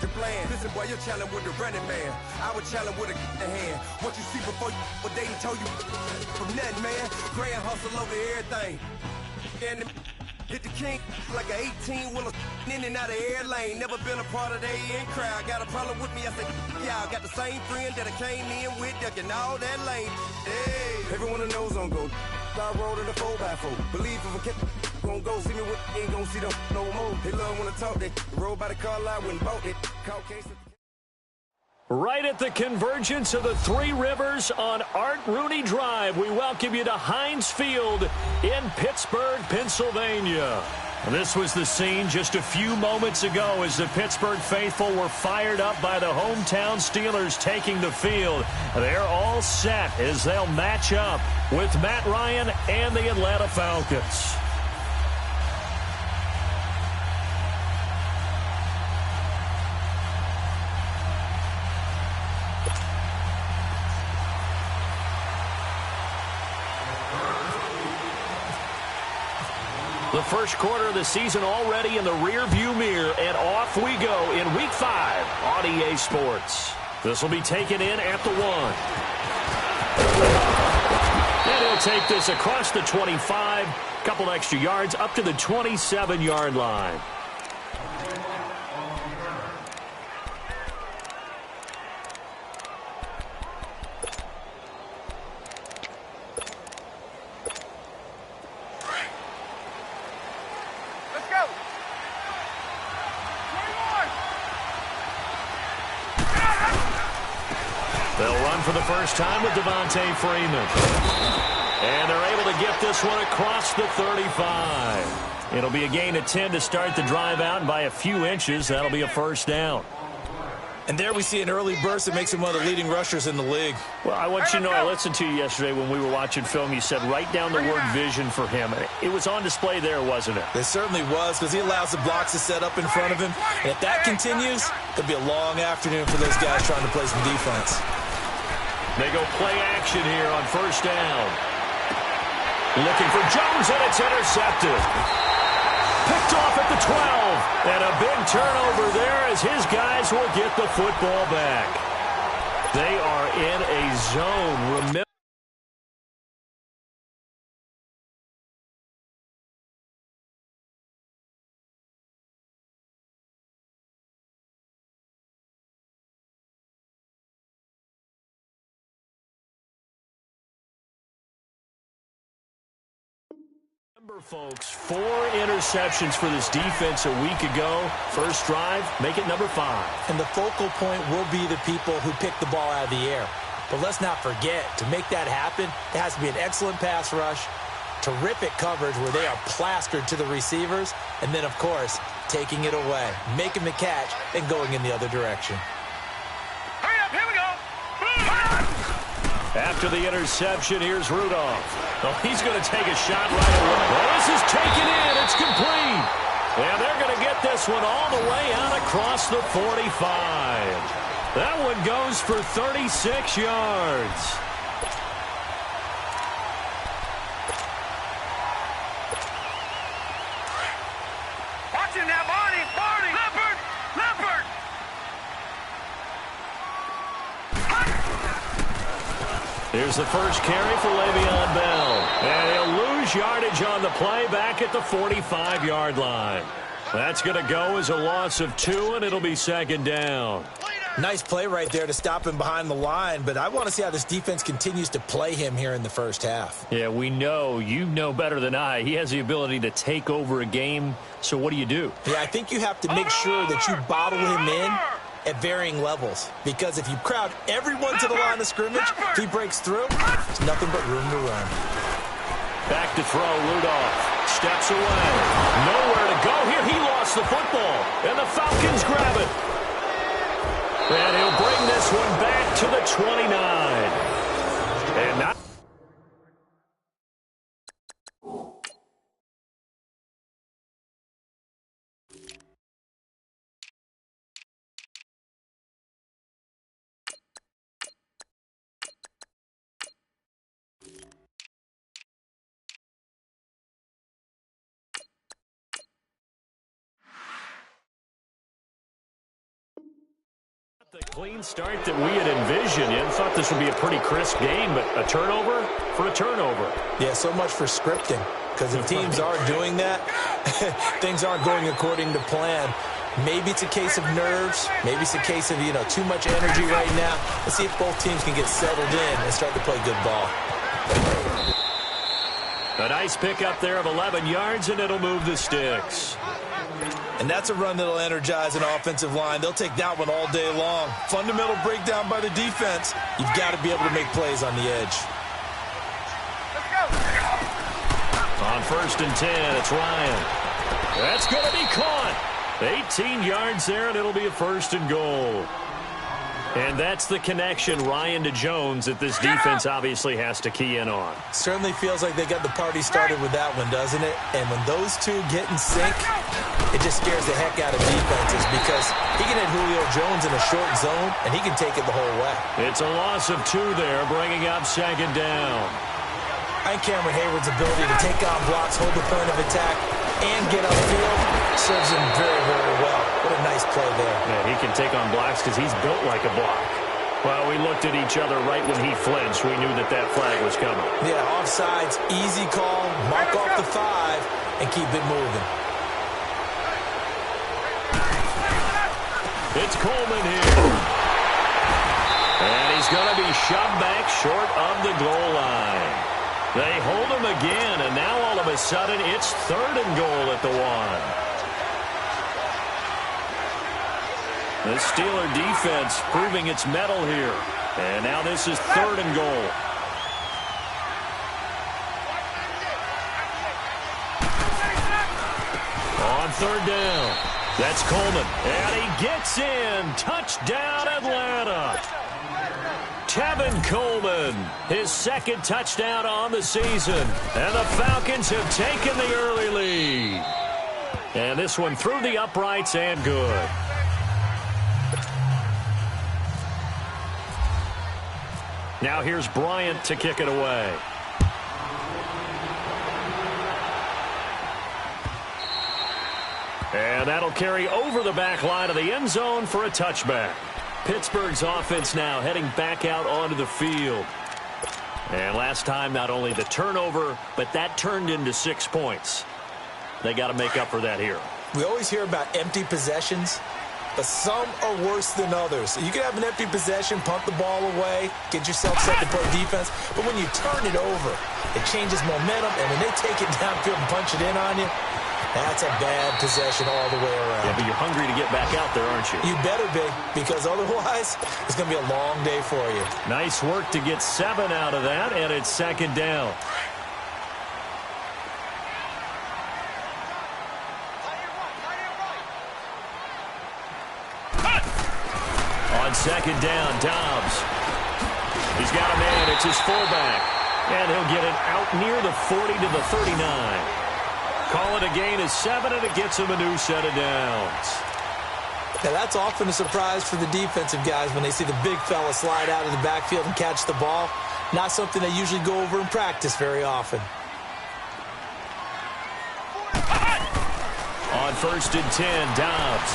your plan. Listen, boy, you're challenging with the running man. I was challenging with a hand. What you see before you, what they told you from nothing, man. Grand hustle over everything. And hit the king like an 18-wheeler in and out of air lane. Never been a part of the in crowd. Got a problem with me, I said, y'all got the same friend that I came in with, ducking all that lane. Hey, everyone that knows on go. I rolled in a 4x4. Believe if a kid gon' go see me with, ain't gon' see them no more. They love when I talk, they roll by the car lot, went and bought it. Caught case. Right at the convergence of the Three Rivers on Art Rooney Drive, we welcome you to Heinz Field in Pittsburgh, Pennsylvania. This was the scene just a few moments ago as the Pittsburgh faithful were fired up by the hometown Steelers taking the field. They're all set as they'll match up with Matt Ryan and the Atlanta Falcons. The first quarter of the season already in the rearview mirror, and off we go in Week 5 on EA Sports. This will be taken in at the 1. And he'll take this across the 25, couple extra yards up to the 27-yard line. For the first time with Devontae Freeman. And they're able to get this one across the 35. It'll be a gain of 10 to start the drive out, and by a few inches, that'll be a first down. And there we see an early burst that makes him one of the leading rushers in the league. Well, I want you to know, I listened to you yesterday when we were watching film. You said write down the word vision for him. It was on display there, wasn't it? It certainly was, because he allows the blocks to set up in front of him. And if that continues, it'll be a long afternoon for those guys trying to play some defense. They go play action here on first down. Looking for Jones, and it's intercepted. Picked off at the 12. And a big turnover there as his guys will get the football back. They are in a zone. Remember, folks, 4 interceptions for this defense a week ago. First drive, make it number 5. And the focal point will be the people who pick the ball out of the air. But let's not forget, to make that happen, there has to be an excellent pass rush, terrific coverage where they are plastered to the receivers, and then, of course, taking it away, making the catch, and going in the other direction. Hurry up, here we go! After the interception, here's Rudolph. Oh, he's going to take a shot right away. Well, this is taken in. It's complete. And they're going to get this one all the way out across the 45. That one goes for 36 yards. Watch him now, Barney! Leopard! Leopard! Here's the first carry for Le'Veon Bell. And he'll lose yardage on the play back at the 45-yard line. That's going to go as a loss of 2, and it'll be second down. Nice play right there to stop him behind the line, but I want to see how this defense continues to play him here in the first half. Yeah, we know. You know better than I. He has the ability to take over a game, so what do you do? Yeah, I think you have to make sure that you bottle him in at varying levels, because if you crowd everyone to the line of scrimmage, if he breaks through, there's nothing but room to run. Back to throw, Rudolph steps away. Nowhere to go here. He lost the football, and the Falcons grab it. And he'll bring this one back to the 29. And now The clean start that we had envisioned. You thought this would be a pretty crisp game, but a turnover for a turnover. Yeah, so much for scripting, because if teams are doing that, things aren't going according to plan. Maybe it's a case of nerves. Maybe it's a case of, too much energy right now. Let's see if both teams can get settled in and start to play good ball. A nice pick up there of 11 yards, and it'll move the sticks. And that's a run that'll energize an offensive line. They'll take that one all day long. Fundamental breakdown by the defense. You've got to be able to make plays on the edge. On 1st and 10, it's Ryan. That's going to be caught. 18 yards there, and it'll be a 1st and goal. And that's the connection, Ryan to Jones, that this defense obviously has to key in on. Certainly feels like they got the party started with that one, doesn't it? And when those two get in sync, it just scares the heck out of defenses because he can hit Julio Jones in a short zone, and he can take it the whole way. It's a loss of 2 there, bringing up 2nd down. And Cameron Hayward's ability to take on blocks, hold the point of attack, and get upfield serves him very, very well. What a nice play there. Man, he can take on blocks because he's built like a block. Well, we looked at each other right when he flinched. We knew that that flag was coming. Yeah, offsides, easy call, mark off the 5, and keep it moving. It's Coleman here. And he's going to be shoved back short of the goal line. They hold him again, and now all of a sudden it's 3rd and goal at the 1. The Steeler defense proving its mettle here. And now this is 3rd and goal. On 3rd down, that's Coleman. And he gets in. Touchdown, Atlanta. Tevin Coleman, his 2nd touchdown on the season. And the Falcons have taken the early lead. And this one through the uprights and good. Now here's Bryant to kick it away. And that'll carry over the back line of the end zone for a touchback. Pittsburgh's offense now heading back out onto the field. And last time, not only the turnover, but that turned into 6 points. They got to make up for that here. We always hear about empty possessions, but some are worse than others. You can have an empty possession, punt the ball away, get yourself set to play defense, but when you turn it over, it changes momentum, and when they take it downfield and punch it in on you, that's a bad possession all the way around. Yeah, but you're hungry to get back out there, aren't you? You better be, because otherwise, it's going to be a long day for you. Nice work to get 7 out of that, and it's 2nd down. On 2nd down, Dobbs. He's got a man. It's his fullback. And he'll get it out near the 40 to the 39. Call it a gain of 7, and it gets him a new set of downs. Now, that's often a surprise for the defensive guys when they see the big fella slide out of the backfield and catch the ball. Not something they usually go over in practice very often. On 1st and 10, Dobbs.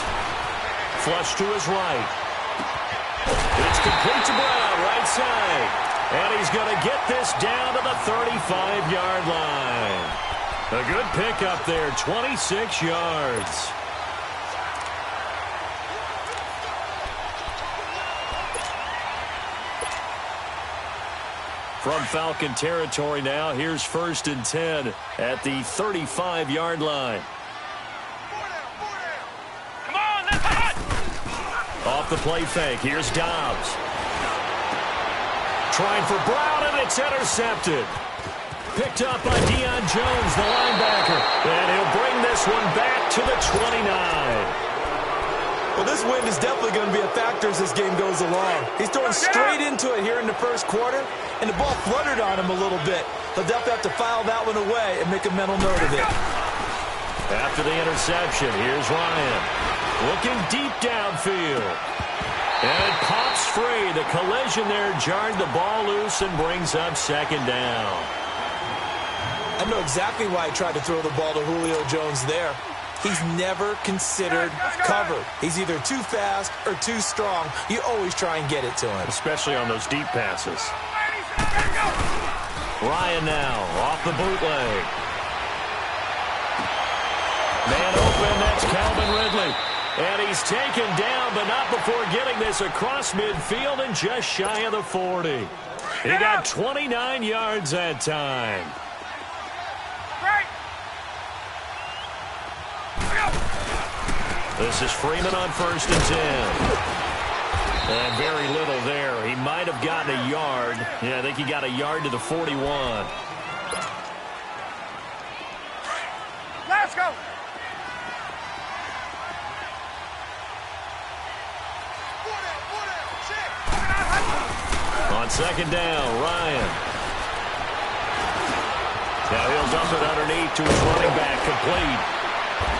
Flush to his right. It's complete to Brown, right side. And he's going to get this down to the 35-yard line. A good pickup there, 26 yards. From Falcon territory now, here's 1st and 10 at the 35-yard line. Come on, that's hot! Off the play fake, here's Dobbs. Trying for Brown, and it's intercepted. Picked up by Deion Jones, the linebacker. And he'll bring this one back to the 29. Well, this wind is definitely going to be a factor as this game goes along. He's throwing straight into it here in the 1st quarter, and the ball fluttered on him a little bit. He'll definitely have to file that one away and make a mental note of it. After the interception, here's Ryan. Looking deep downfield. And it pops free. The collision there jarred the ball loose and brings up 2nd down. I know exactly why he tried to throw the ball to Julio Jones there. he's never considered cover. He's either too fast or too strong. You always try and get it to him. Especially on those deep passes. Ryan now off the bootleg. Man open, that's Calvin Ridley. And he's taken down, but not before getting this across midfield and just shy of the 40. He got 29 yards that time. This is Freeman on 1st and 10. And very little there. He might have gotten a yard. Yeah, I think he got a yard to the 41. Let's go. On 2nd down, Ryan. Now he'll dump it underneath to his running back, complete.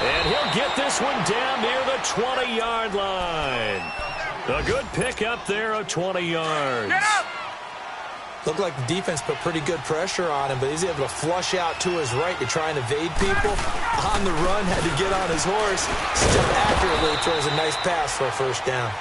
And he'll get this one down near the 20-yard line. A good pick up there of 20 yards. Looked like the defense put pretty good pressure on him, but he's able to flush out to his right to try and evade people. On the run, had to get on his horse. Step accurately, throws a nice pass for a 1st down.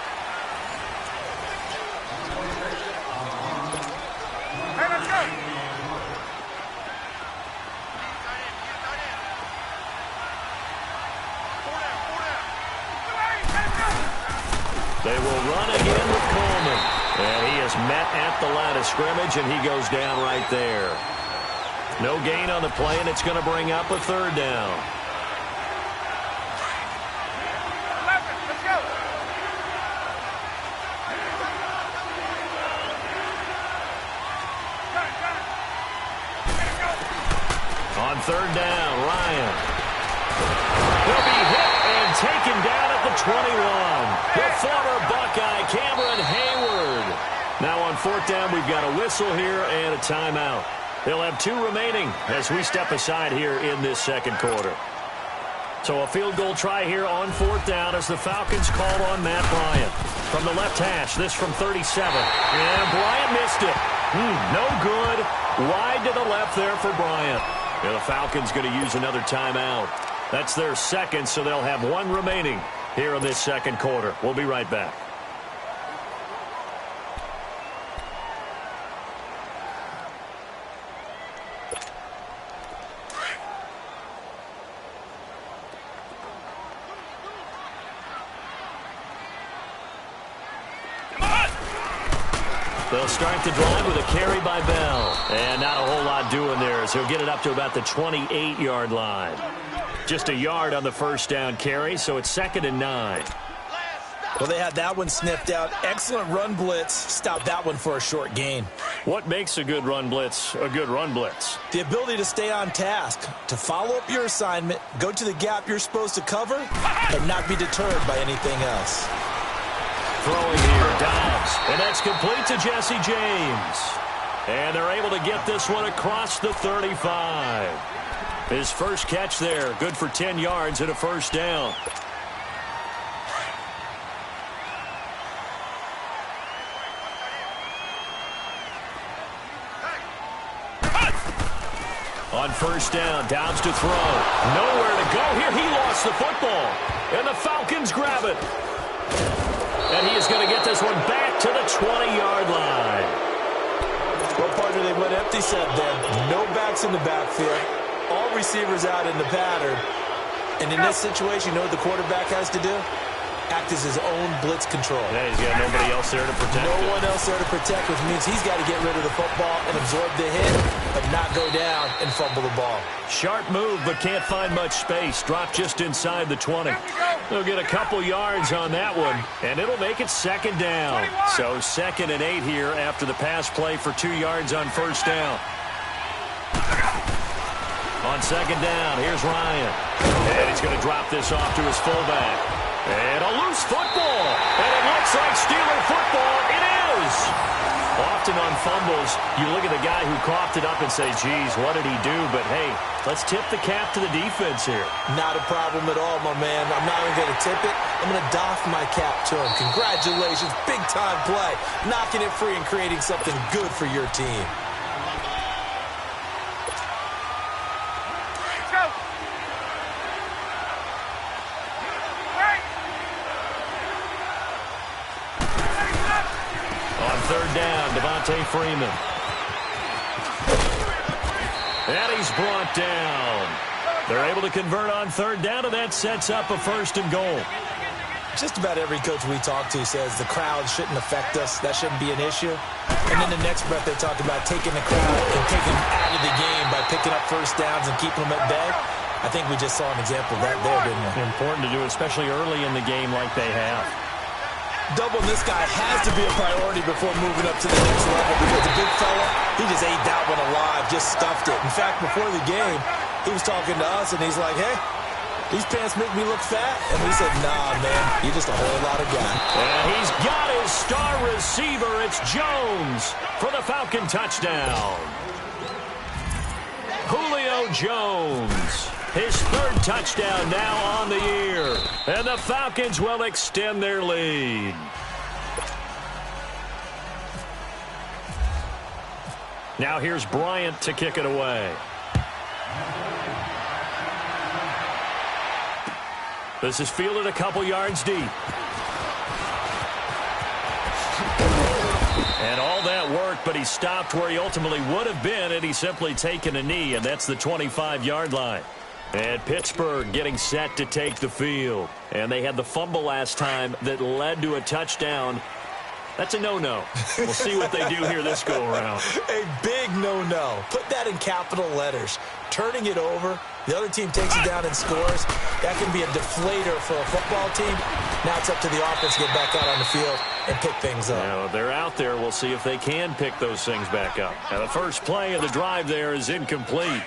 They will run again with Coleman. And he is met at the line of scrimmage, and he goes down right there. No gain on the play, and it's going to bring up a 3rd down. Let's go. On 3rd down, Ryan. He'll be hit and taken down at the 21. The former Buckeye, Cameron Hayward. Now on 4th down, we've got a whistle here and a timeout. They'll have 2 remaining as we step aside here in this 2nd quarter. So a field goal try here on 4th down as the Falcons call on Matt Bryant. From the left hash, this from 37. And Bryant missed it. No good. Wide to the left there for Bryant. And the Falcons going to use another timeout. That's their 2nd, so they'll have 1 remaining here in this 2nd quarter. We'll be right back. They'll start the drive with a carry by Bell. And not a whole lot doing there as he'll get it up to about the 28-yard line. Just a yard on the 1st down carry, so it's 2nd and 9. Well, they had that one sniffed out. Excellent run blitz. Stopped that one for a short gain. What makes a good run blitz a good run blitz? The ability to stay on task, to follow up your assignment, go to the gap you're supposed to cover, and not be deterred by anything else. Throwing here, Dobbs, and that's complete to Jesse James. And they're able to get this one across the 35. His first catch there, good for 10 yards and a 1st down. On 1st down, Dobbs to throw. Nowhere to go here. He lost the football. And the Falcons grab it. And he is going to get this one back to the 20-yard line. Well, partner, they went empty set then. No backs in the backfield. All receivers out in the pattern. And in this situation, you know what the quarterback has to do? Act as his own blitz control. Yeah, he's got nobody else there to protect him. No one else there to protect, which means he's got to get rid of the football and absorb the hit, but not go down and fumble the ball. Sharp move, but can't find much space. Drop just inside the 20. They'll get a couple yards on that one, and it'll make it 2nd down. So 2nd and 8 here after the pass play for 2 yards on 1st down. On 2nd down, here's Ryan. And he's going to drop this off to his fullback. And a loose football. And it looks like Steeler football. It is. Often on fumbles, you look at the guy who coughed it up and say, geez, what did he do? But, hey, let's tip the cap to the defense here. Not a problem at all, my man. I'm not even going to tip it. I'm going to doff my cap to him. Congratulations. Big-time play. Knocking it free and creating something good for your team. third down. Devontae Freeman. And he's brought down. They're able to convert on third down, and that sets up a 1st and goal. Just about every coach we talk to says the crowd shouldn't affect us. That shouldn't be an issue. And then the next breath they talk about taking the crowd and taking them out of the game by picking up first downs and keeping them at bay. I think we just saw an example of that there, didn't we? Important to do, especially early in the game like they have. Doubling this guy has to be a priority before moving up to the next level because the big fella, he just ate that one alive, just stuffed it. In fact, before the game, he was talking to us, and he's like, hey, these pants make me look fat. And we said, nah, man, you're just a whole lot of guy. And he's got his star receiver. It's Jones for the Falcon touchdown. Julio Jones. His 3rd touchdown now on the year. And the Falcons will extend their lead. Now here's Bryant to kick it away. This is fielded a couple yards deep. And all that work, but he stopped where he ultimately would have been had he simply taken a knee, and that's the 25-yard line. And Pittsburgh getting set to take the field. And they had the fumble last time that led to a touchdown. That's a no-no. We'll see what they do here this go-around. A big no-no. Put that in capital letters. Turning it over, the other team takes it down and scores. That can be a deflator for a football team. Now it's up to the offense to get back out on the field and pick things up. Now, they're out there. We'll see if they can pick those things back up. Now, the first play of the drive there is incomplete.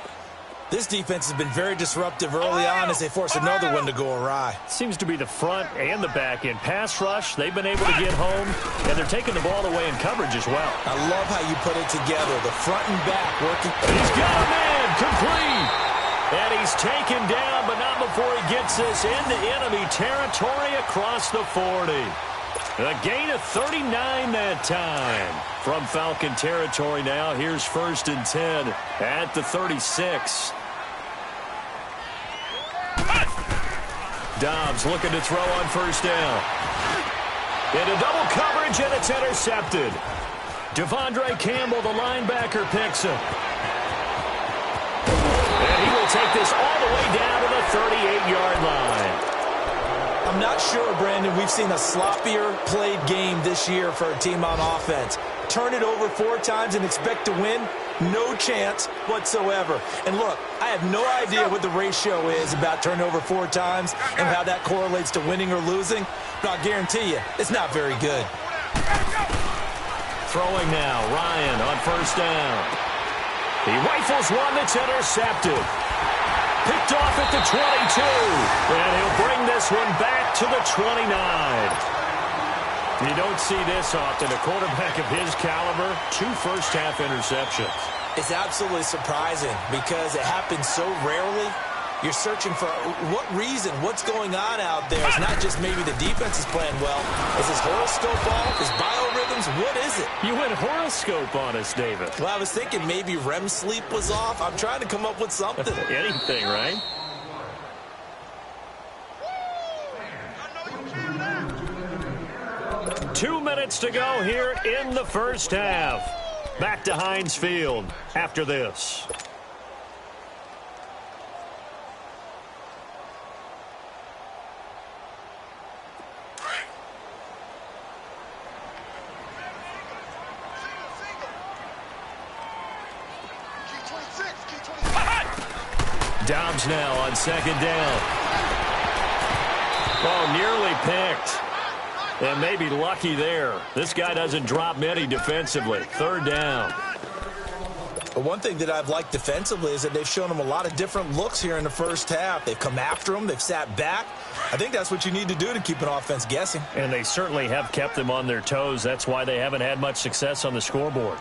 This defense has been very disruptive early on as they force another one to go awry. Seems to be the front and the back end. Pass rush, they've been able to get home, and they're taking the ball away in coverage as well. I love how you put it together. The front and back working. He's got a man, complete. And he's taken down, but not before he gets this into enemy territory across the 40. A gain of 39 that time. From Falcon territory now, here's 1st and 10 at the 36. Dobbs looking to throw on 1st down. Into double coverage, and it's intercepted. Devondre Campbell, the linebacker, picks him. And he will take this all the way down to the 38-yard line. I'm not sure, Brandon, we've seen a sloppier played game this year for a team on offense. Turn it over 4 times and expect to win? No chance whatsoever. And look, I have no idea what the ratio is about turning over 4 times and how that correlates to winning or losing, but I'll guarantee you, it's not very good. Throwing now, Ryan on 1st down. He rifles one that's intercepted. Picked off at the 22. And he'll bring this one back to the 29. You don't see this often. A quarterback of his caliber, 2 first-half interceptions. It's absolutely surprising because it happens so rarely. You're searching for what reason, what's going on out there. It's not just maybe the defense is playing well. Is his horoscope off? Is biorhythms? What is it? You went horoscope on us, David. Well, I was thinking maybe REM sleep was off. I'm trying to come up with something. Anything, right? Two minutes to go here in the first half. Back to Heinz Field after this. Dobbs now on 2nd down. Oh, nearly picked. And maybe lucky there. This guy doesn't drop many defensively. 3rd down. But one thing that I've liked defensively is that they've shown him a lot of different looks here in the first half. They've come after him. They've sat back. I think that's what you need to do to keep an offense guessing. And they certainly have kept them on their toes. That's why they haven't had much success on the scoreboard.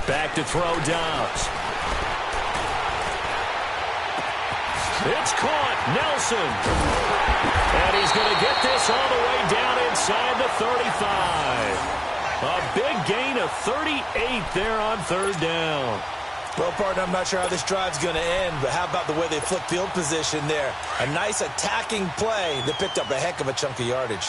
Back to throw, Dobbs. It's caught. Nelson. And he's going to get this all the way down inside the 35. A big gain of 38 there on 3rd down. Well, partner, I'm not sure how this drive's going to end, but how about the way they flip field position there? A nice attacking play that picked up a heck of a chunk of yardage.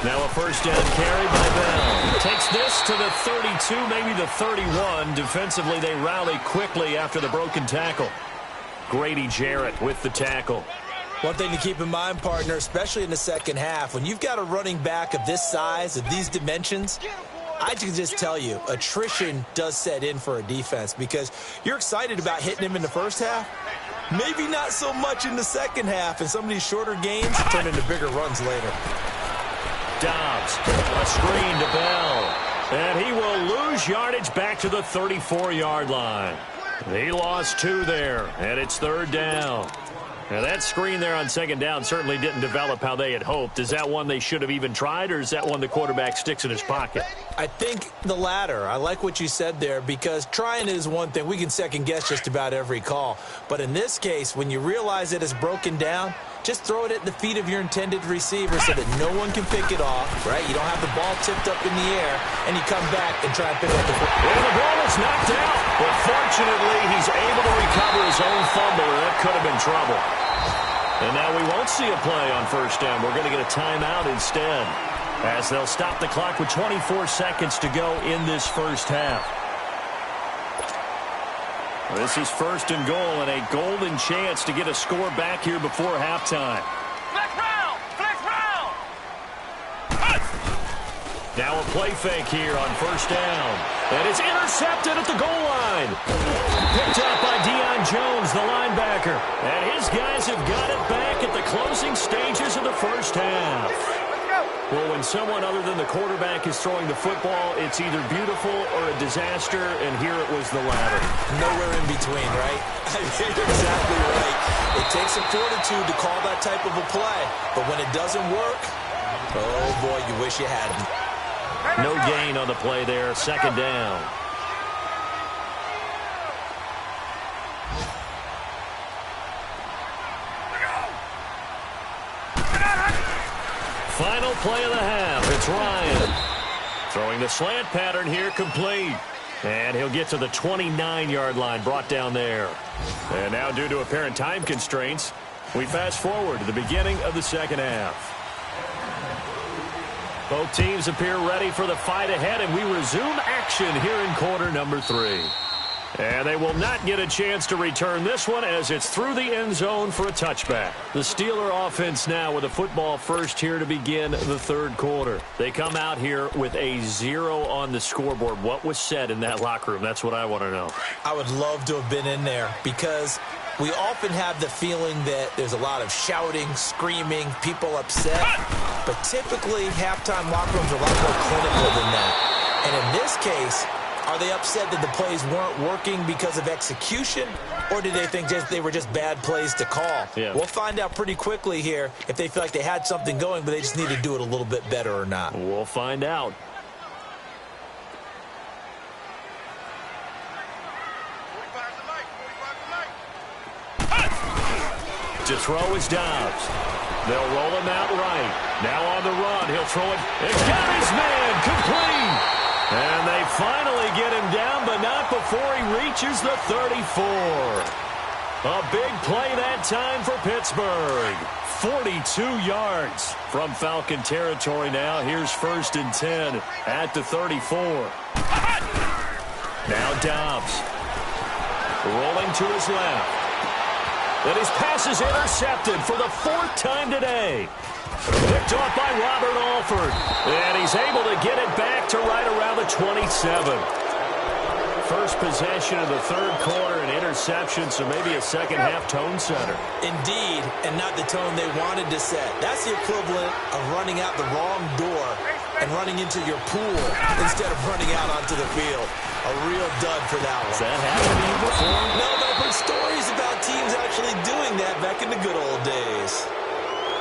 Now a first down carry by Bell. Takes this to the 32, maybe the 31. Defensively, they rally quickly after the broken tackle. Grady Jarrett with the tackle. One thing to keep in mind, partner, especially in the second half, when you've got a running back of this size, of these dimensions, I can just tell you, attrition does set in for a defense because you're excited about hitting him in the first half. Maybe not so much in the second half, and some of these shorter games turn into bigger runs later. Dobbs, a screen to Bell, and he will lose yardage back to the 34-yard line. He lost 2 there, and it's third down. Now, that screen there on second down certainly didn't develop how they had hoped. Is that one they should have even tried, or is that one the quarterback sticks in his pocket? I think the latter. I like what you said there because trying is one thing. We can second-guess just about every call. But in this case, when you realize it is broken down, just throw it at the feet of your intended receiver so that no one can pick it off, right? You don't have the ball tipped up in the air, and you come back and try and pick up the football. And the ball is knocked out, but fortunately, he's able to recover his own fumble, and that could have been trouble. And now we won't see a play on first down. We're going to get a timeout instead, as they'll stop the clock with 24 seconds to go in this first half. This is first and goal and a golden chance to get a score back here before halftime. Flex round! Flex round! Now a play fake here on first down. And it's intercepted at the goal line. Picked up by Deion Jones, the linebacker. And his guys have got it back at the closing stages of the first half. Well, when someone other than the quarterback is throwing the football, it's either beautiful or a disaster, and here it was the latter. Nowhere in between, right? You're exactly right. It takes some fortitude to call that type of a play, but when it doesn't work, oh boy, you wish you hadn't. No gain on the play there, second down. Final play of the half. It's Ryan. Throwing the slant pattern here, complete. And he'll get to the 29-yard line, brought down there. And now, due to apparent time constraints, we fast forward to the beginning of the second half. Both teams appear ready for the fight ahead, and we resume action here in quarter number 3. And they will not get a chance to return this one as it's through the end zone for a touchback. The Steeler offense now with a football first here to begin the third quarter. They come out here with a 0 on the scoreboard. What was said in that locker room? That's what I want to know. I would love to have been in there because we often have the feeling that there's a lot of shouting, screaming, people upset. But typically, halftime locker rooms are a lot more clinical than that. And in this case, are they upset that the plays weren't working because of execution, or did they think they were just bad plays to call? Yeah. We'll find out pretty quickly here if they feel like they had something going, but they just need to do it a little bit better or not. We'll find out. To throw is Dobbs. They'll roll him out right. Now on the run, he'll throw it. And got his man, complete. And they finally get him down, but not before he reaches the 34. A big play that time for Pittsburgh. 42 yards from Falcon territory now. Here's first and 10 at the 34. Now Dobbs. Rolling to his left. And his pass is intercepted for the 4th time today. Picked off by Robert Alford. And he's able to get it back to right around the 27. First possession of the third quarter, an interception, so maybe a second-half tone setter. Indeed, and not the tone they wanted to set. That's the equivalent of running out the wrong door and running into your pool instead of running out onto the field. A real dud for that one. Has that happened to you before? No, but stories about teams actually doing that back in the good old days.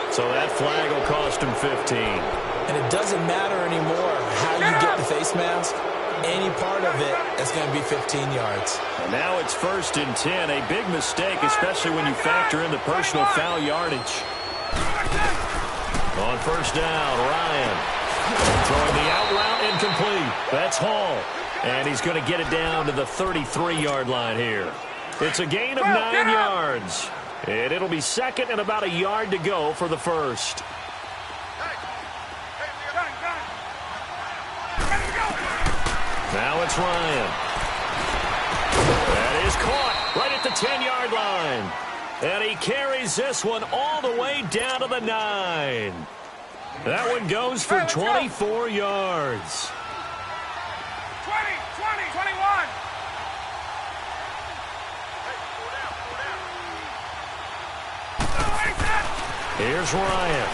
So that flag will cost him 15. And it doesn't matter anymore how you get the face mask. Any part of it, that's going to be 15 yards. And now it's first and 10. A big mistake, especially when you factor in the personal foul yardage. On first down, Ryan. Throwing the out route incomplete. That's Hall. And he's going to get it down to the 33-yard line here. It's a gain of 9 yards. And it'll be second and about a yard to go for the first. Now it's Ryan. That is caught right at the 10-yard line. And he carries this one all the way down to the 9. That one goes for 24 yards. 20, 21. Here's Ryan.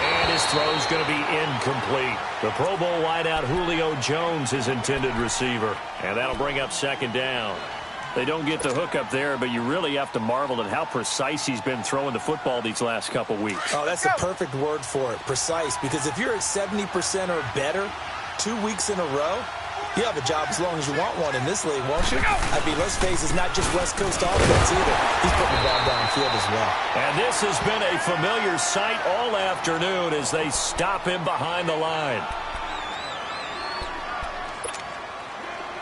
And his throw's going to be incomplete. The Pro Bowl wideout Julio Jones, his intended receiver. And that'll bring up second down. They don't get the hook up there, but you really have to marvel at how precise he's been throwing the football these last couple weeks. Oh, that's the perfect word for it, precise. Because if you're at 70% or better 2 weeks in a row, you have a job as long as you want one in this league, won't you? I mean, let's face it, it's not just West Coast offense either. He's putting the ball downfield as well. And this has been a familiar sight all afternoon as they stop him behind the line.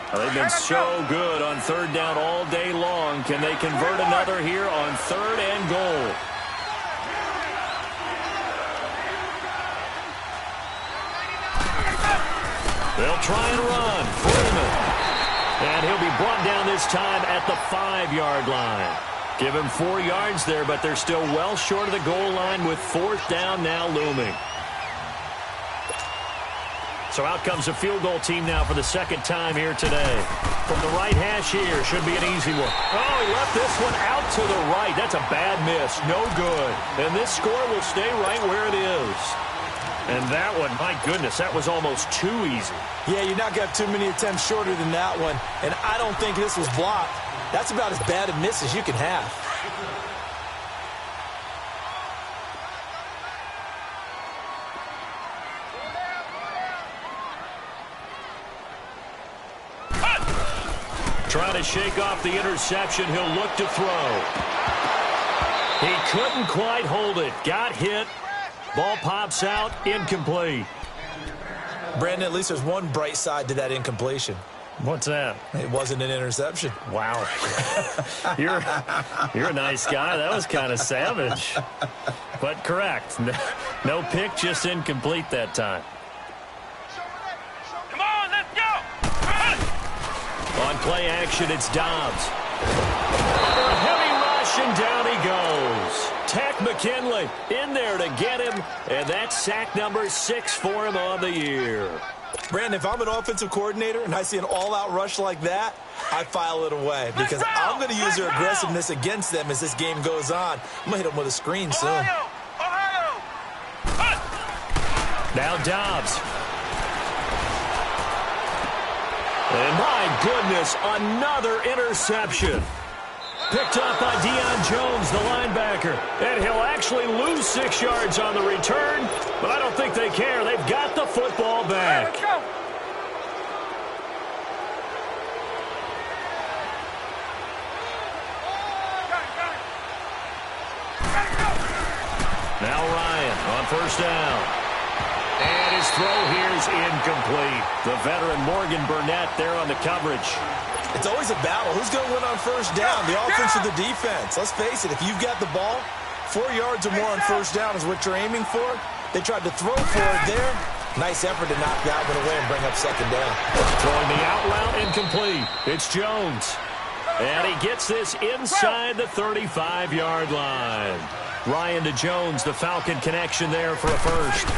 They've been so good on third down all day long. Can they convert another here on third and goal? They'll try and run. Freeman. And he'll be brought down this time at the 5-yard line. Give him 4 yards there, but they're still well short of the goal line with fourth down now looming. So out comes a field goal team now for the second time here today. From the right hash here, should be an easy one. Oh, he left this one out to the right. That's a bad miss. No good. And this score will stay right where it is. And that one, my goodness, that was almost too easy. Yeah, you're not going to have too many attempts shorter than that one. And I don't think this was blocked. That's about as bad a miss as you can have. Trying to shake off the interception. He'll look to throw. He couldn't quite hold it. Got hit. Ball pops out. Incomplete. Brandon, at least there's one bright side to that incompletion. What's that? It wasn't an interception. Wow. You're a nice guy. That was kind of savage. But correct. No pick, just incomplete that time. Come on, let's go. On play action, it's Dobbs. Under a heavy rush, and down he goes. Tack McKinley in there to get him, and that's sack number 6 for him on the year. Brandon, if I'm an offensive coordinator and I see an all-out rush like that, I file it away because I'm going to use their aggressiveness against them as this game goes on. I'm going to hit them with a screen soon. Ohio. Now Dobbs. And my goodness, another interception. Picked up by Deion Jones, the linebacker. And he'll actually lose 6 yards on the return, but I don't think they care. They've got the football back. Let's go. Now Ryan on first down. And his throw here is incomplete. The veteran Morgan Burnett there on the coverage. It's always a battle. Who's going to win on first down, the offense or the defense? Let's face it, if you've got the ball, 4 yards or more on first down is what you're aiming for. They tried to throw for it there. Nice effort to knock that one away and bring up second down. Throwing the out route incomplete. It's Jones. And he gets this inside the 35-yard line. Ryan to Jones, the Falcon connection there for a first.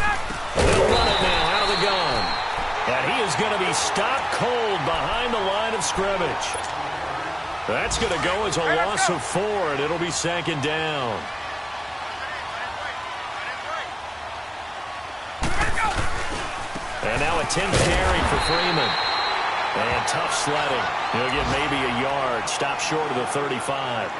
They'll run it now out of the gun. And he is going to be stopped cold behind the line of scrimmage. That's going to go as a loss of 4, and it'll be second down. And now a 10th carry for Freeman. And tough sledding. He'll get maybe a yard. Stop short of the 35.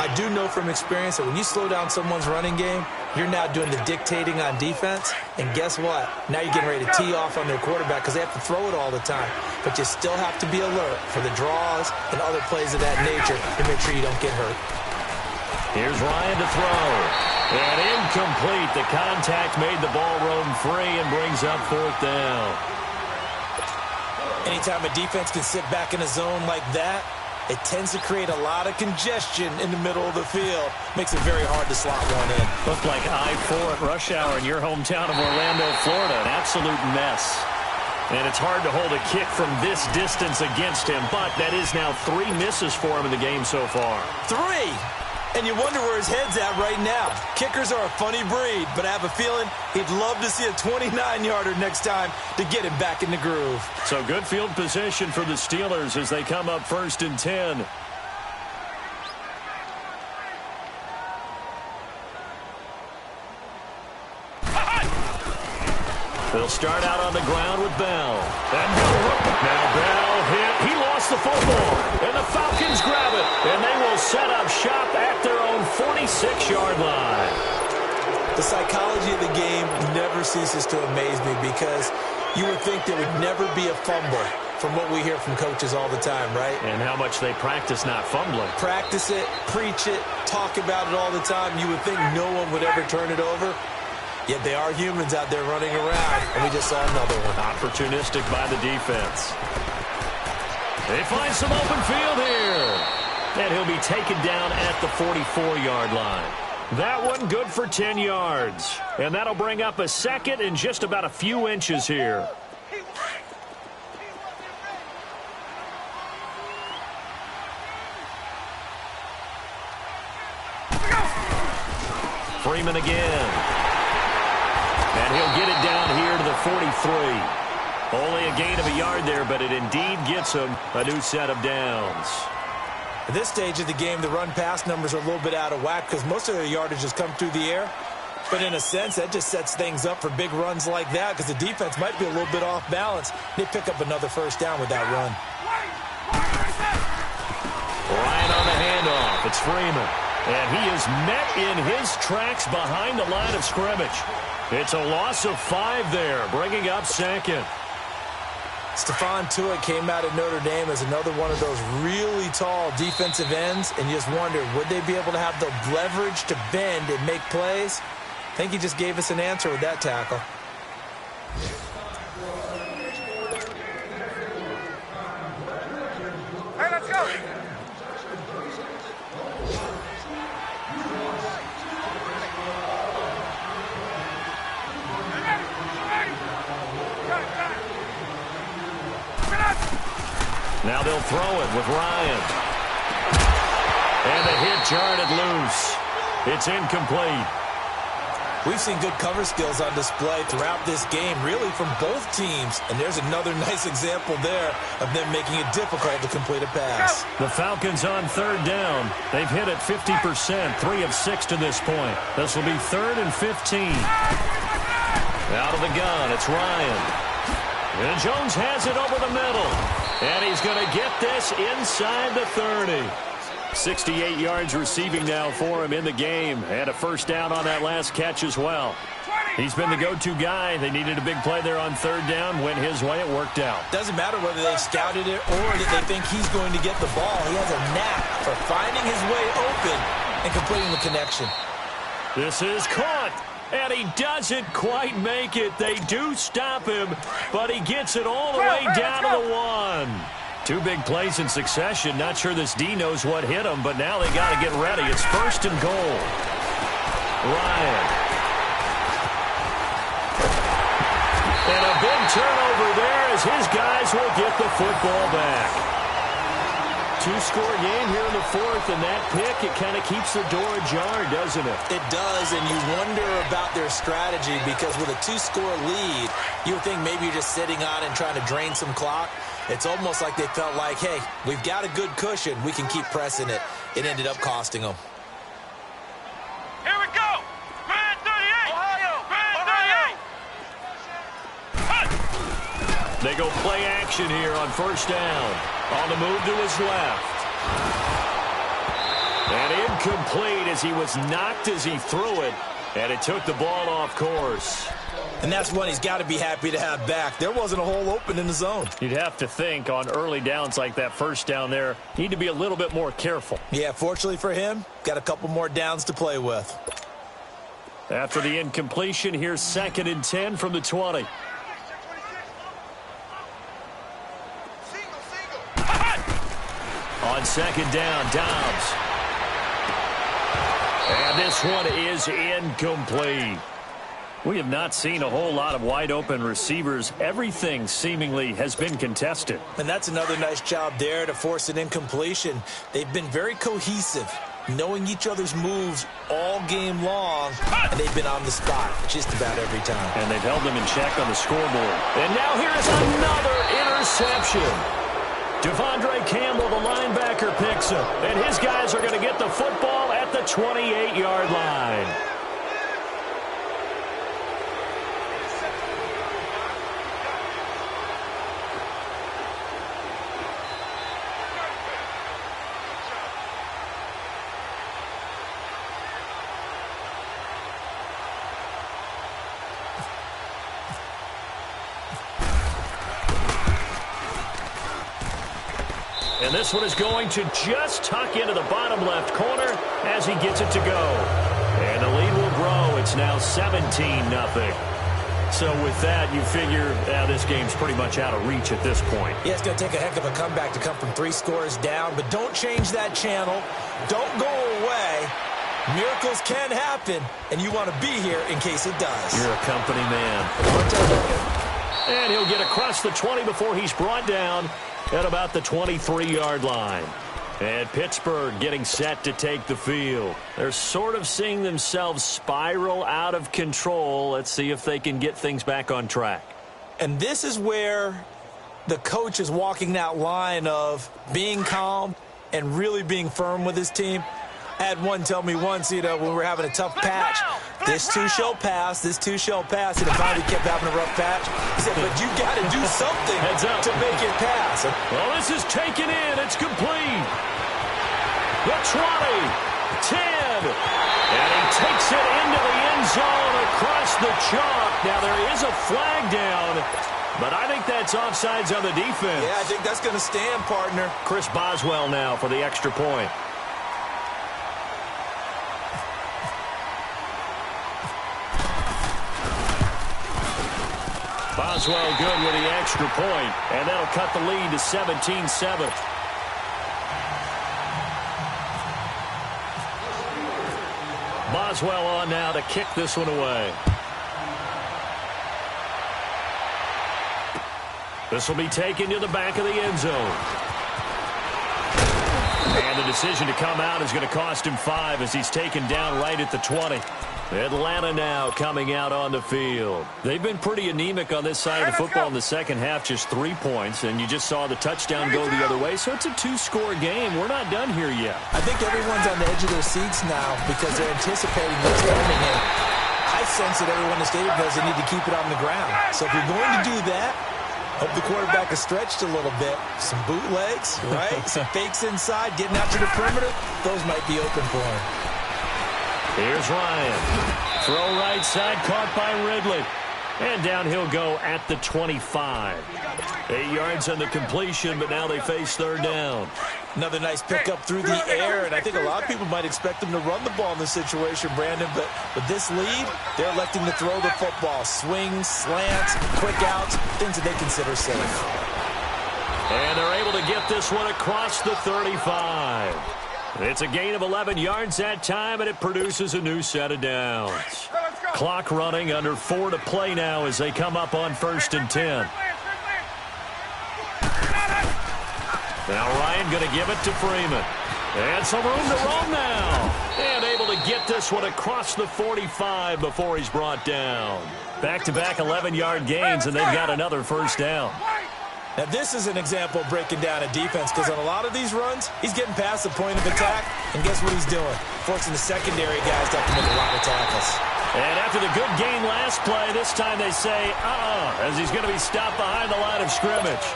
I do know from experience that when you slow down someone's running game, you're now doing the dictating on defense. And guess what? Now you're getting ready to tee off on their quarterback because they have to throw it all the time. But you still have to be alert for the draws and other plays of that nature to make sure you don't get hurt. Here's Ryan to throw. And incomplete. The contact made the ball roam free and brings up fourth down. Anytime a defense can sit back in a zone like that, it tends to create a lot of congestion in the middle of the field. Makes it very hard to slot one in. Looked like I-4 at rush hour in your hometown of Orlando, Florida. An absolute mess. And it's hard to hold a kick from this distance against him, but that is now 3 misses for him in the game so far. 3! And you wonder where his head's at right now. Kickers are a funny breed, but I have a feeling he'd love to see a 29-yarder next time to get him back in the groove. So good field position for the Steelers as they come up 1st and 10. They'll start out on the ground with Bell. Now Bell hit. He lost the football. And the Falcons grab it. And they will set up shop at their own 46-yard line. The psychology of the game never ceases to amaze me because you would think there would never be a fumble from what we hear from coaches all the time, right? And how much they practice not fumbling. Practice it, preach it, talk about it all the time. You would think no one would ever turn it over. Yet they are humans out there running around, and we just saw another one. Opportunistic by the defense. They find some open field here. And he'll be taken down at the 44-yard line. That one good for 10 yards. And that'll bring up a second and just about a few inches here. Freeman again. And he'll get it down here to the 43. Only a gain of a yard there, but it indeed gets him a new set of downs. At this stage of the game, the run-pass numbers are a little bit out of whack because most of their yardage has come through the air. But in a sense, that just sets things up for big runs like that because the defense might be a little bit off balance. They pick up another first down with that run. Ryan on the handoff. It's Freeman. And he is met in his tracks behind the line of scrimmage. It's a loss of 5 there, bringing up second. Stephon Tuitt came out of Notre Dame as another one of those really tall defensive ends, and you just wondered, would they be able to have the leverage to bend and make plays? I think he just gave us an answer with that tackle. Hey, let's go! Now they'll throw it with Ryan. And the hit jarred it loose. It's incomplete. We've seen good cover skills on display throughout this game, really from both teams. And there's another nice example there of them making it difficult to complete a pass. The Falcons on 3rd down. They've hit it 50%, 3 of 6 to this point. This will be 3rd and 15. Out of the gun, it's Ryan. And Jones has it over the middle. And he's going to get this inside the 30. 68 yards receiving now for him in the game. And a first down on that last catch as well. He's been the go-to guy. They needed a big play there on 3rd down. Went his way. It worked out. Doesn't matter whether they've scouted it or that they think he's going to get the ball. He has a knack for finding his way open and completing the connection. This is caught. And he doesn't quite make it. They do stop him, but he gets it all the way down to the 1. 2 big plays in succession. Not sure this D knows what hit him, but now they got to get ready. It's 1st and goal. Ryan. And a big turnover there as his guys will get the football back. 2-score game here in the 4th, and that pick, it kind of keeps the door ajar, doesn't it? It does, and you wonder about their strategy because with a 2-score lead, you would think maybe you're just sitting on and trying to drain some clock. It's almost like they felt like, hey, we've got a good cushion. We can keep pressing it. It ended up costing them. Here we go! Man 38! Ohio! Man 38! They go play action here on 1st down. On the move to his left. And incomplete as he was knocked as he threw it. And it took the ball off course. And that's one he's got to be happy to have back. There wasn't a hole open in the zone. You'd have to think on early downs like that 1st down there, need to be a little bit more careful. Yeah, fortunately for him, got a couple more downs to play with. After the incompletion, here's 2nd and 10 from the 20. On 2nd down, Dobbs. And this one is incomplete. We have not seen a whole lot of wide-open receivers. Everything seemingly has been contested. And that's another nice job there to force an incompletion. They've been very cohesive, knowing each other's moves all game long, and they've been on the spot just about every time. And they've held them in check on the scoreboard. And now here's another interception. Devondre Campbell, the linebacker, picks him. And his guys are going to get the football at the 28-yard line. And this one is going to just tuck into the bottom left corner as he gets it to go. And the lead will grow. It's now 17-0. So with that, you figure this game's pretty much out of reach at this point. Yeah, it's going to take a heck of a comeback to come from 3 scores down. But don't change that channel. Don't go away. Miracles can happen, and you want to be here in case it does. You're a company man. And he'll get across the 20 before he's brought down at about the 23-yard line. And Pittsburgh getting set to take the field. They're sort of seeing themselves spiral out of control. Let's see if they can get things back on track. And this is where the coach is walking that line of being calm and really being firm with his team. I had one tell me once, when we were having a tough patch, this too shall pass, this too shall pass, and it finally kept having a rough patch. He said, but you got to do something to make it pass. Well, this is taken in. It's complete. The 20, 10, and he takes it into the end zone across the chalk. Now, there is a flag down, but I think that's offsides on the defense. Yeah, I think that's going to stand, partner. Chris Boswell now for the extra point. Boswell good with the extra point, and that'll cut the lead to 17-7. Boswell on now to kick this one away. This will be taken to the back of the end zone. And the decision to come out is going to cost him 5 as he's taken down right at the 20. Atlanta now coming out on the field. They've been pretty anemic on this side of the football in the second half, just 3 points, and you just saw the touchdown go the other way, so it's a 2-score game. We're not done here yet. I think everyone's on the edge of their seats now because they're anticipating what's coming in. I sense that everyone in the stadium knows they need to keep it on the ground. So if you're going to do that, hope the quarterback is stretched a little bit. Some bootlegs, right? Some fakes inside, getting out to the perimeter. Those might be open for him. Here's Ryan. Throw right side, caught by Ridley. And down he'll go at the 25. 8 yards on the completion, but now they face third down. Another nice pickup through the air, and I think a lot of people might expect them to run the ball in this situation, Brandon, but with this lead, they're electing to throw the football. Swings, slants, quick outs, things that they consider safe. And they're able to get this one across the 35. It's a gain of 11 yards that time, and it produces a new set of downs. Clock running, under 4 to play now as they come up on 1st and 10. Now Ryan going to give it to Freeman. And some room to roam now. And able to get this one across the 45 before he's brought down. Back-to-back 11-yard gains, and they've got another first down. Now, this is an example of breaking down a defense because on a lot of these runs, he's getting past the point of attack, and guess what he's doing? Forcing the secondary guys to have to make a lot of tackles. And after the good gain last play, this time they say, as he's going to be stopped behind the line of scrimmage.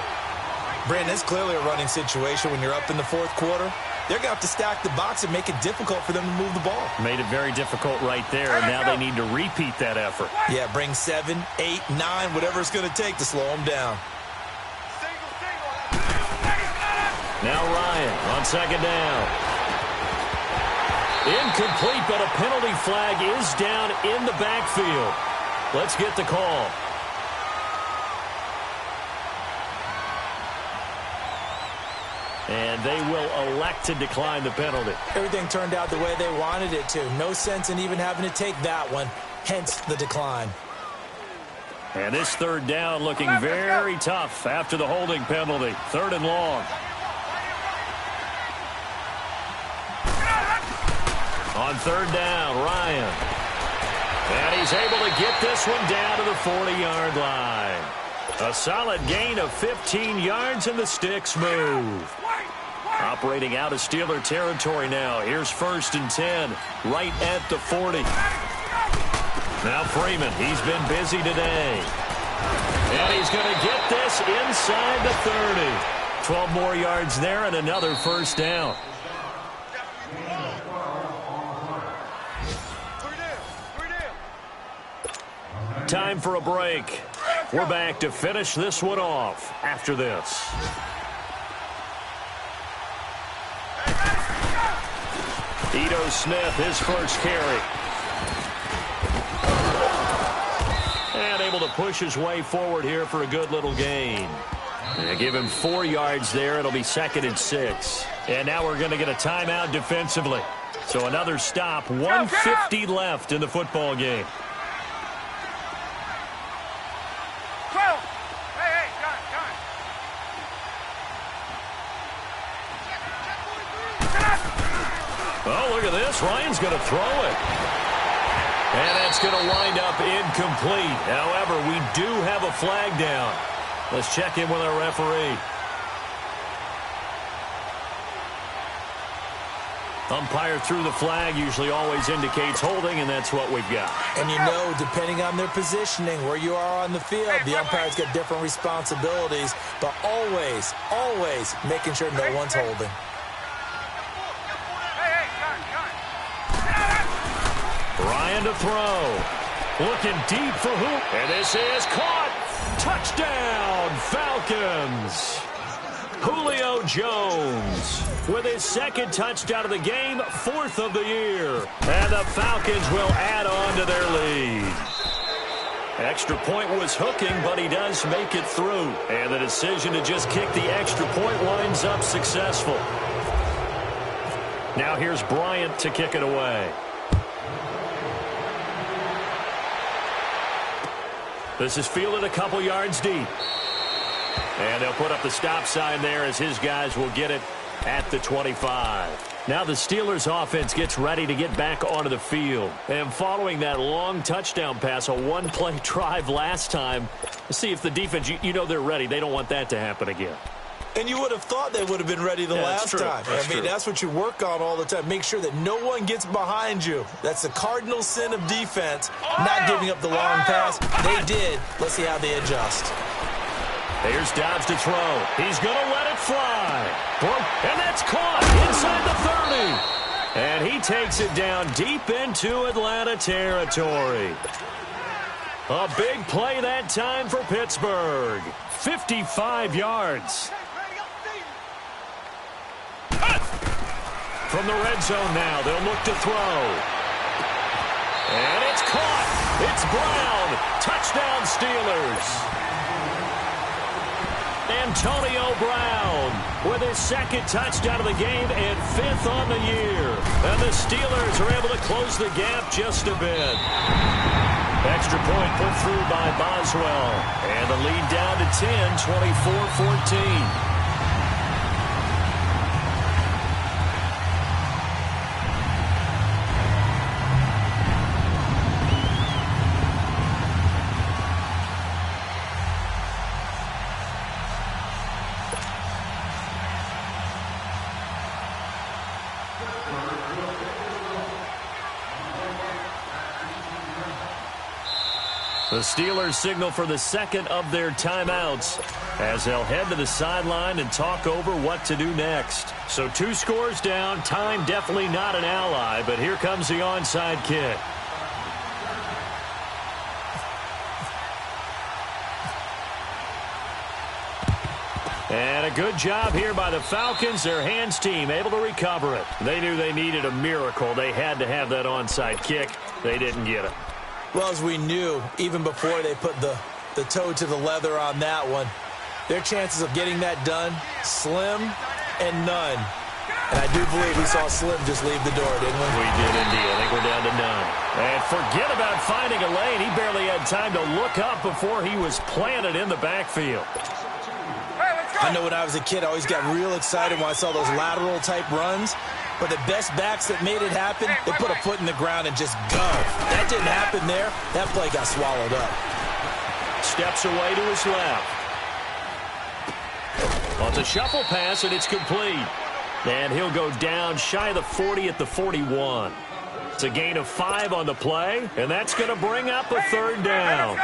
Brandon, it's clearly a running situation when you're up in the fourth quarter. They're going to have to stack the box and make it difficult for them to move the ball. Made it very difficult right there, and now they need to repeat that effort. Yeah, bring 7, 8, 9, whatever it's going to take to slow them down. Now Ryan on second down. Incomplete, but a penalty flag is down in the backfield. Let's get the call. And they will elect to decline the penalty. Everything turned out the way they wanted it to. No sense in even having to take that one. hence the decline. And this third down looking very tough after the holding penalty. 3rd and long. On 3rd down, Ryan. And he's able to get this one down to the 40-yard line. A solid gain of 15 yards, and the sticks move. Operating out of Steeler territory now. Here's 1st and 10, right at the 40. Now Freeman, he's been busy today. And he's going to get this inside the 30. 12 more yards there and another 1st down. Time for a break. We're back to finish this one off after this. Ito Smith, his first carry. And able to push his way forward here for a good little gain. And give him 4 yards there. It'll be 2nd and 6. And now we're going to get a timeout defensively. So another stop. 1:50 left in the football game. Oh, look at this. Ryan's going to throw it. And that's going to wind up incomplete. However, we do have a flag down. Let's check in with our referee. Umpire threw the flag, usually always indicates holding, and that's what we've got. And you know, depending on their positioning, where you are on the field, the umpires get different responsibilities, but always, always making sure no one's holding. Ryan to throw. Looking deep for who? And this is caught. Touchdown, Falcons. Julio Jones with his 2nd touchdown of the game, 4th of the year. And the Falcons will add on to their lead. Extra point was hooking, but he does make it through. And the decision to just kick the extra point winds up successful. Now here's Bryant to kick it away. This is fielded a couple yards deep. And they'll put up the stop sign there as his guys will get it at the 25. Now the Steelers offense gets ready to get back onto the field. And following that long touchdown pass, a one-play drive last time, see if the defense, you know they're ready. They don't want that to happen again. And you would have thought they would have been ready the last time. That's what you work on all the time. Make sure that no one gets behind you. That's the cardinal sin of defense, not giving up the long pass. They did. Let's see how they adjust. Here's Dobbs to throw. He's going to let it fly. And that's caught inside the 30. And he takes it down deep into Atlanta territory. A big play that time for Pittsburgh. 55 yards. From the red zone now, they'll look to throw. And it's caught. It's Brown. Touchdown, Steelers. Antonio Brown with his 2nd touchdown of the game and 5th on the year. And the Steelers are able to close the gap just a bit. Extra point put through by Boswell. And the lead down to 10, 24-14. The Steelers signal for the 2nd of their timeouts as they'll head to the sideline and talk over what to do next. So 2 scores down. Time definitely not an ally, but here comes the onside kick. And a good job here by the Falcons. Their hands team able to recover it. They knew they needed a miracle. They had to have that onside kick. They didn't get it. Well, as we knew, even before they put the toe to the leather on that one, their chances of getting that done, slim and none. And I do believe we saw Slim just leave the door, didn't we? We did indeed. I think we're down to none. And forget about finding a lane. He barely had time to look up before he was planted in the backfield. I know when I was a kid, I always got real excited when I saw those lateral-type runs. But the best backs that made it happen, they put a foot in the ground and just go. That didn't happen there. That play got swallowed up. Steps away to his left. Well, it's a shuffle pass, and it's complete. And he'll go down shy of the 40 at the 41. It's a gain of 5 on the play, and that's going to bring up a third down.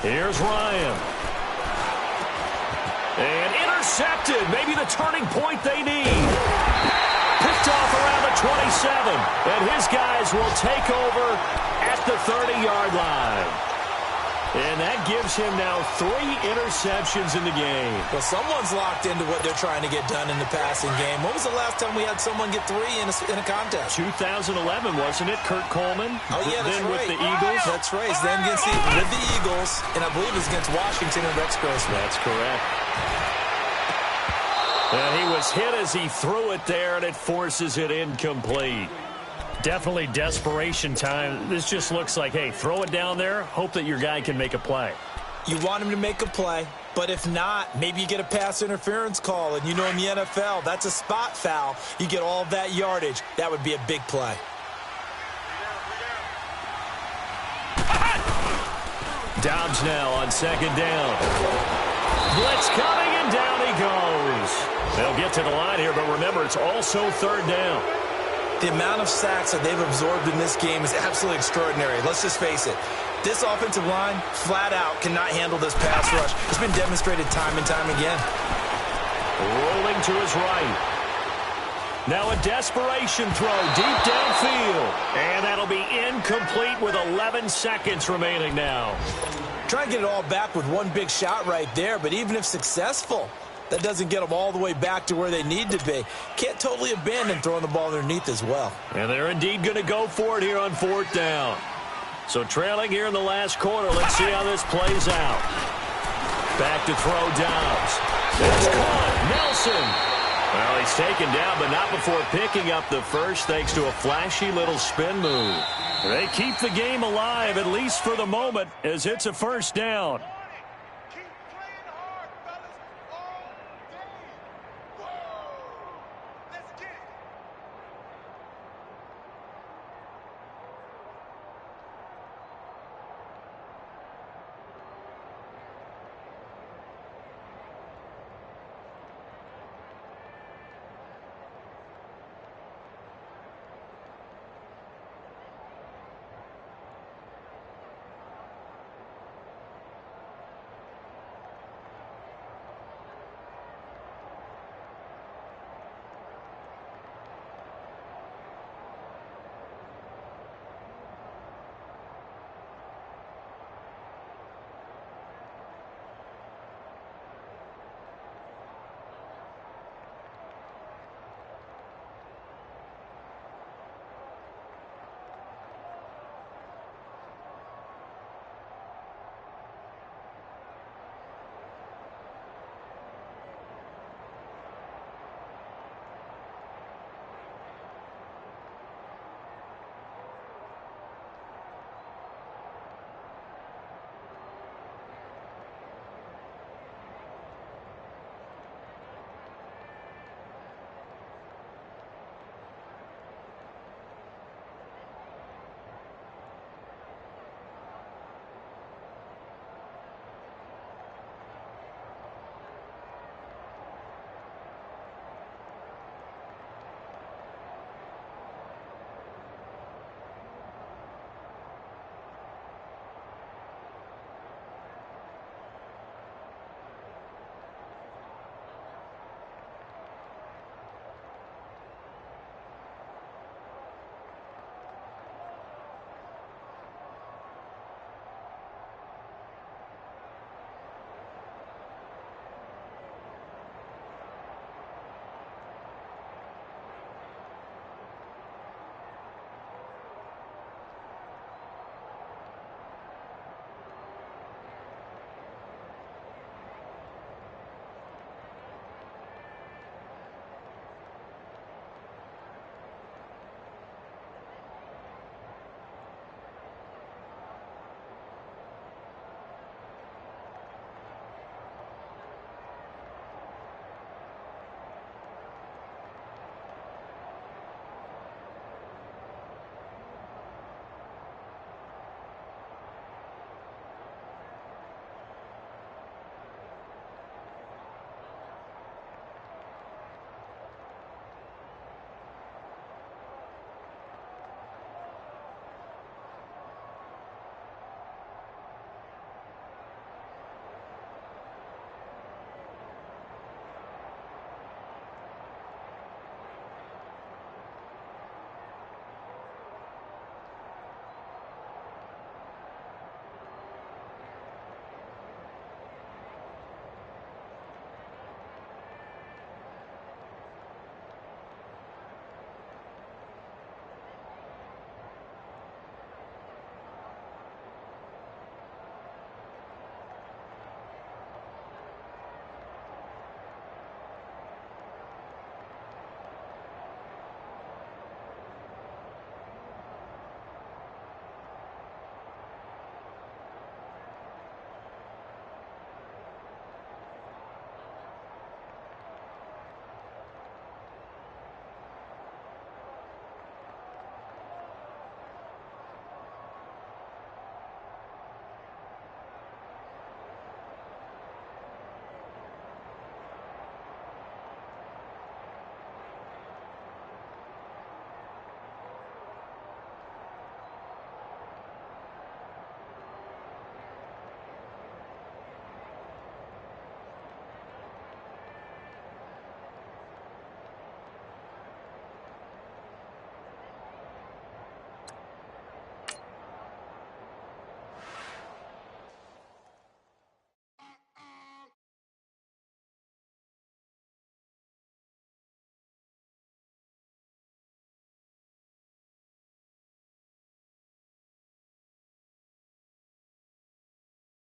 Here's Ryan. And intercepted. Maybe the turning point they need. Picked off around the 27. And his guys will take over at the 30-yard line. And that gives him now 3 interceptions in the game. Well, someone's locked into what they're trying to get done in the passing game. When was the last time we had someone get 3 in a contest? 2011, wasn't it? Kurt Coleman. Oh, yeah, that's then right. with the Eagles. That's right. Then with the Eagles, and I believe it's against Washington and Rex Grossman. That's correct. And he was hit as he threw it there, and it forces it incomplete. Definitely desperation time. This just looks like, hey, throw it down there, hope that your guy can make a play. You want him to make a play, but if not, maybe you get a pass interference call, and you know in the NFL, that's a spot foul. You get all of that yardage. That would be a big play. Dobbs now on second down. Blitz coming, and down he goes. They'll get to the line here, but remember, it's also third down. The amount of sacks that they've absorbed in this game is absolutely extraordinary. Let's just face it. This offensive line, flat out, cannot handle this pass rush. It's been demonstrated time and time again. Rolling to his right. Now a desperation throw deep downfield. And that'll be incomplete with 11 seconds remaining now. Trying to get it all back with one big shot right there, but even if successful, that doesn't get them all the way back to where they need to be. Can't totally abandon throwing the ball underneath as well. And they're indeed going to go for it here on fourth down. So trailing here in the last quarter. Let's see how this plays out. Back to throw Dobbs. It's caught. Nelson. Well, he's taken down, but not before picking up the first thanks to a flashy little spin move. They keep the game alive, at least for the moment, as it's a first down.